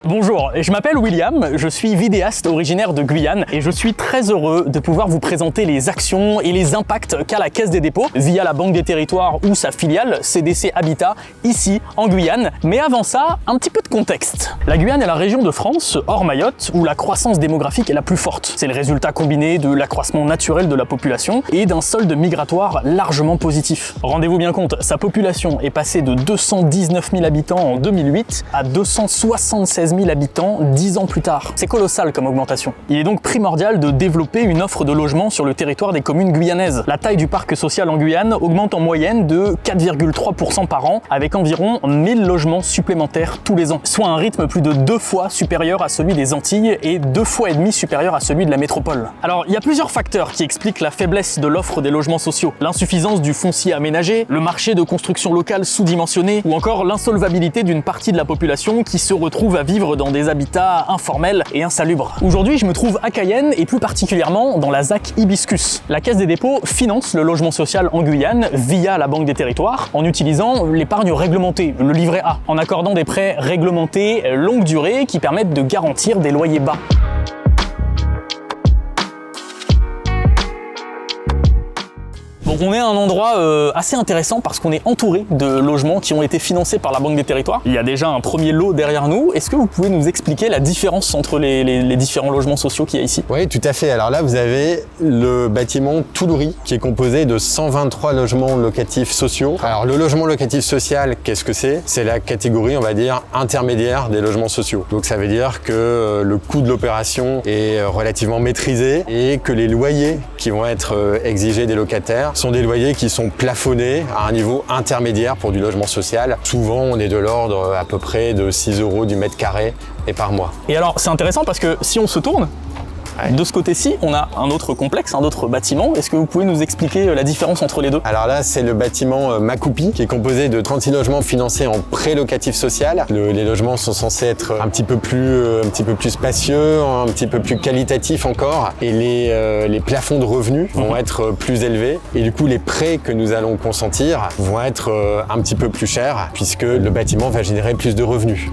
Bonjour, je m'appelle William, je suis vidéaste originaire de Guyane et je suis très heureux de pouvoir vous présenter les actions et les impacts qu'a la Caisse des dépôts via la Banque des Territoires ou sa filiale CDC Habitat ici en Guyane. Mais avant ça, un petit peu de contexte. La Guyane est la région de France, hors Mayotte, où la croissance démographique est la plus forte. C'est le résultat combiné de l'accroissement naturel de la population et d'un solde migratoire largement positif. Rendez-vous bien compte, sa population est passée de 219 000 habitants en 2008 à 276 000 habitants 10 ans plus tard. C'est colossal comme augmentation. Il est donc primordial de développer une offre de logement sur le territoire des communes guyanaises. La taille du parc social en Guyane augmente en moyenne de 4,3% par an, avec environ 1000 logements supplémentaires tous les ans, soit un rythme plus de 2 fois supérieur à celui des Antilles et 2,5 fois supérieur à celui de la métropole. Alors, il y a plusieurs facteurs qui expliquent la faiblesse de l'offre des logements sociaux. L'insuffisance du foncier aménagé, le marché de construction locale sous-dimensionné, ou encore l'insolvabilité d'une partie de la population qui se retrouve à vivre dans des habitats informels et insalubres. Aujourd'hui, je me trouve à Cayenne et plus particulièrement dans la ZAC Hibiscus. La Caisse des dépôts finance le logement social en Guyane via la Banque des Territoires en utilisant l'épargne réglementée, le livret A, en accordant des prêts réglementés longue durée qui permettent de garantir des loyers bas. Donc on est à un endroit assez intéressant parce qu'on est entouré de logements qui ont été financés par la Banque des Territoires. Il y a déjà un premier lot derrière nous. Est-ce que vous pouvez nous expliquer la différence entre les différents logements sociaux qu'il y a ici? Oui, tout à fait. Alors là, vous avez le bâtiment Toulouri qui est composé de 123 logements locatifs sociaux. Alors le logement locatif social, qu'est-ce que c'est? C'est la catégorie, on va dire, intermédiaire des logements sociaux. Donc ça veut dire que le coût de l'opération est relativement maîtrisé et que les loyers qui vont être exigés des locataires sont des loyers qui sont plafonnés à un niveau intermédiaire pour du logement social. Souvent, on est de l'ordre à peu près de 6 € du mètre carré et par mois. Et alors, c'est intéressant parce que si on se tourne, de ce côté-ci, on a un autre complexe, un autre bâtiment. Est-ce que vous pouvez nous expliquer la différence entre les deux? Alors là, c'est le bâtiment Makoupi qui est composé de 36 logements financés en prêt locatif social. Les logements sont censés être un petit peu plus spacieux, un petit peu plus qualitatifs encore. Et les plafonds de revenus vont être plus élevés. Et du coup, les prêts que nous allons consentir vont être un petit peu plus chers puisque le bâtiment va générer plus de revenus.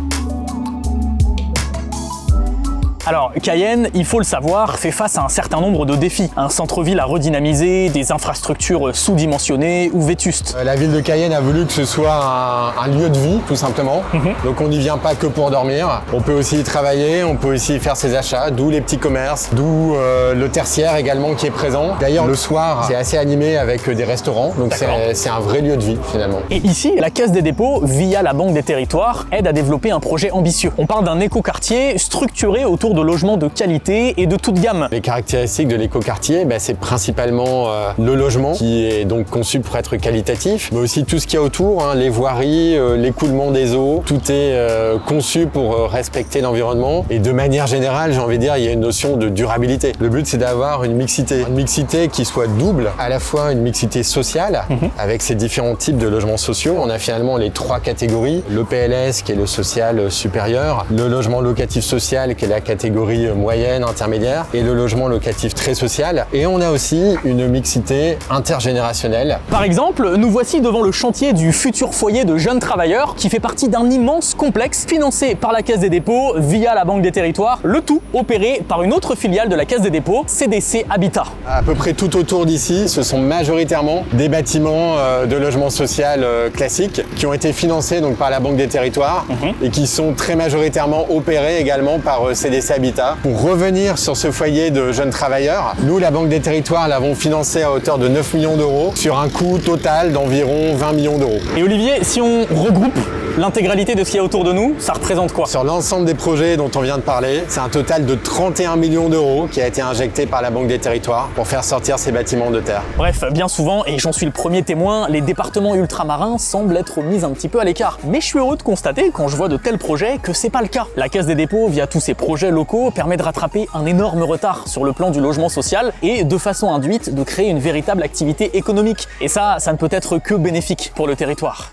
Alors, Cayenne, il faut le savoir, fait face à un certain nombre de défis. Un centre-ville à redynamiser, des infrastructures sous-dimensionnées ou vétustes. La ville de Cayenne a voulu que ce soit un lieu de vie, tout simplement. Donc on n'y vient pas que pour dormir. On peut aussi y travailler, on peut aussi faire ses achats, d'où les petits commerces, d'où le tertiaire également qui est présent. D'ailleurs, le soir, c'est assez animé avec des restaurants. Donc c'est un vrai lieu de vie, finalement. Et ici, la Caisse des dépôts, via la Banque des Territoires, aide à développer un projet ambitieux. On parle d'un écoquartier structuré autour de logements de qualité et de toute gamme. Les caractéristiques de l'écoquartier, c'est principalement le logement qui est donc conçu pour être qualitatif, mais aussi tout ce qu'il y a autour, les voiries, l'écoulement des eaux, tout est conçu pour respecter l'environnement et de manière générale, j'ai envie de dire, il y a une notion de durabilité. Le but, c'est d'avoir une mixité qui soit double, à la fois une mixité sociale avec ces différents types de logements sociaux. On a finalement les 3 catégories, le PLS qui est le social supérieur, le logement locatif social qui est la catégorie moyenne, intermédiaire, et le logement locatif très social. Et on a aussi une mixité intergénérationnelle. Par exemple, nous voici devant le chantier du futur foyer de jeunes travailleurs qui fait partie d'un immense complexe financé par la Caisse des dépôts via la Banque des Territoires, le tout opéré par une autre filiale de la Caisse des dépôts, CDC Habitat. À peu près tout autour d'ici, ce sont majoritairement des bâtiments de logement social classiques qui ont été financés donc par la Banque des Territoires et qui sont très majoritairement opérés également par CDC Habitat. Pour revenir sur ce foyer de jeunes travailleurs, nous, la Banque des Territoires, l'avons financé à hauteur de 9 millions d'euros sur un coût total d'environ 20 millions d'euros. Et Olivier, si on regroupe l'intégralité de ce qu'il y a autour de nous, ça représente quoi? Sur l'ensemble des projets dont on vient de parler, c'est un total de 31 millions d'euros qui a été injecté par la Banque des Territoires pour faire sortir ces bâtiments de terre. Bref, bien souvent, et j'en suis le premier témoin, les départements ultramarins semblent être mis un petit peu à l'écart. Mais je suis heureux de constater, quand je vois de tels projets, que c'est pas le cas. La Caisse des dépôts, via tous ces projets locaux, permet de rattraper un énorme retard sur le plan du logement social et, de façon induite, de créer une véritable activité économique. Et ça ne peut être que bénéfique pour le territoire.